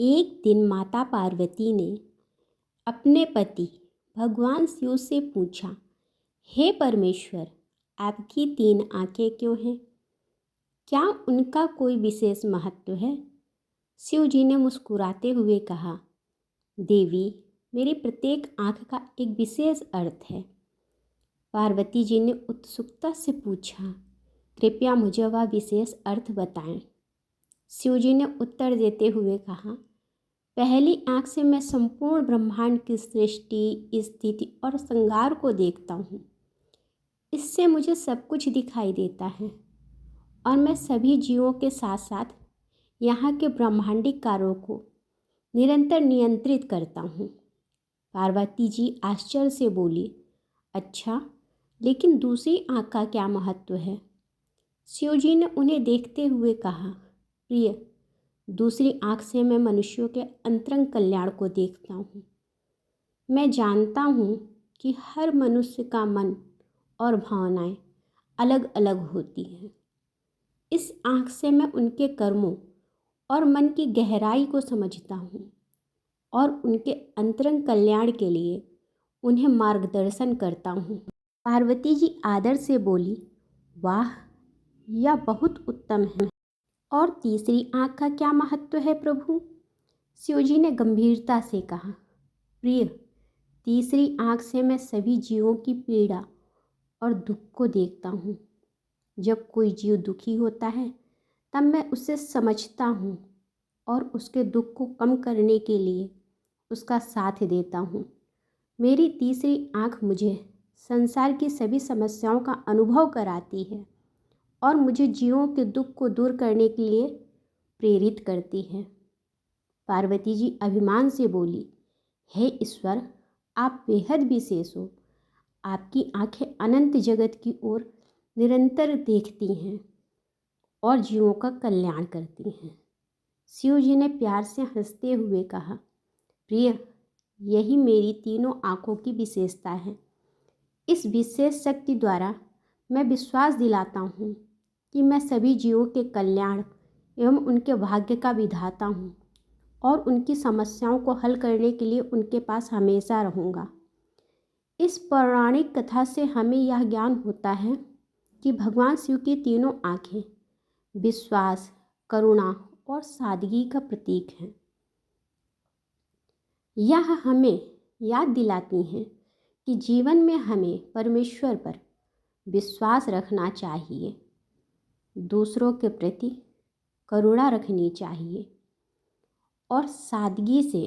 एक दिन माता पार्वती ने अपने पति भगवान शिव से पूछा, हे परमेश्वर, आपकी 3 आंखें क्यों हैं? क्या उनका कोई विशेष महत्व है? शिव जी ने मुस्कुराते हुए कहा, देवी, मेरी प्रत्येक आंख का एक विशेष अर्थ है। पार्वती जी ने उत्सुकता से पूछा, कृपया मुझे वह विशेष अर्थ बताएं। शिव जी ने उत्तर देते हुए कहा, पहली आंख से मैं संपूर्ण ब्रह्मांड की सृष्टि, स्थिति और संहार को देखता हूँ। इससे मुझे सब कुछ दिखाई देता है और मैं सभी जीवों के साथ साथ यहाँ के ब्रह्मांडिक कार्यों को निरंतर नियंत्रित करता हूँ। पार्वती जी आश्चर्य से बोली, अच्छा, लेकिन दूसरी आंख का क्या महत्व है? शिव जी ने उन्हें देखते हुए कहा, प्रिय, दूसरी आंख से मैं मनुष्यों के अंतरंग कल्याण को देखता हूँ। मैं जानता हूँ कि हर मनुष्य का मन और भावनाएं अलग अलग होती हैं। इस आंख से मैं उनके कर्मों और मन की गहराई को समझता हूँ और उनके अंतरंग कल्याण के लिए उन्हें मार्गदर्शन करता हूँ। पार्वती जी आदर से बोली, वाह, यह बहुत उत्तम है। और तीसरी आंख का क्या महत्व है प्रभु? शिव जी ने गंभीरता से कहा, प्रिय, तीसरी आंख से मैं सभी जीवों की पीड़ा और दुख को देखता हूँ। जब कोई जीव दुखी होता है तब मैं उसे समझता हूँ और उसके दुख को कम करने के लिए उसका साथ देता हूँ। मेरी तीसरी आंख मुझे संसार की सभी समस्याओं का अनुभव कराती है और मुझे जीवों के दुख को दूर करने के लिए प्रेरित करती है। पार्वती जी अभिमान से बोली, हे ईश्वर, आप बेहद विशेष हो। आपकी आंखें अनंत जगत की ओर निरंतर देखती हैं और जीवों का कल्याण करती हैं। शिव जी ने प्यार से हंसते हुए कहा, प्रिय, यही मेरी तीनों आंखों की विशेषता है। इस विशेष शक्ति द्वारा मैं विश्वास दिलाता हूँ कि मैं सभी जीवों के कल्याण एवं उनके भाग्य का विधाता हूँ और उनकी समस्याओं को हल करने के लिए उनके पास हमेशा रहूँगा। इस पौराणिक कथा से हमें यह ज्ञान होता है कि भगवान शिव की तीनों आंखें विश्वास, करुणा और सादगी का प्रतीक हैं। यह हमें याद दिलाती हैं कि जीवन में हमें परमेश्वर पर विश्वास रखना चाहिए, दूसरों के प्रति करुणा रखनी चाहिए और सादगी से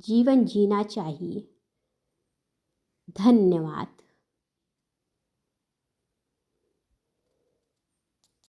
जीवन जीना चाहिए। धन्यवाद।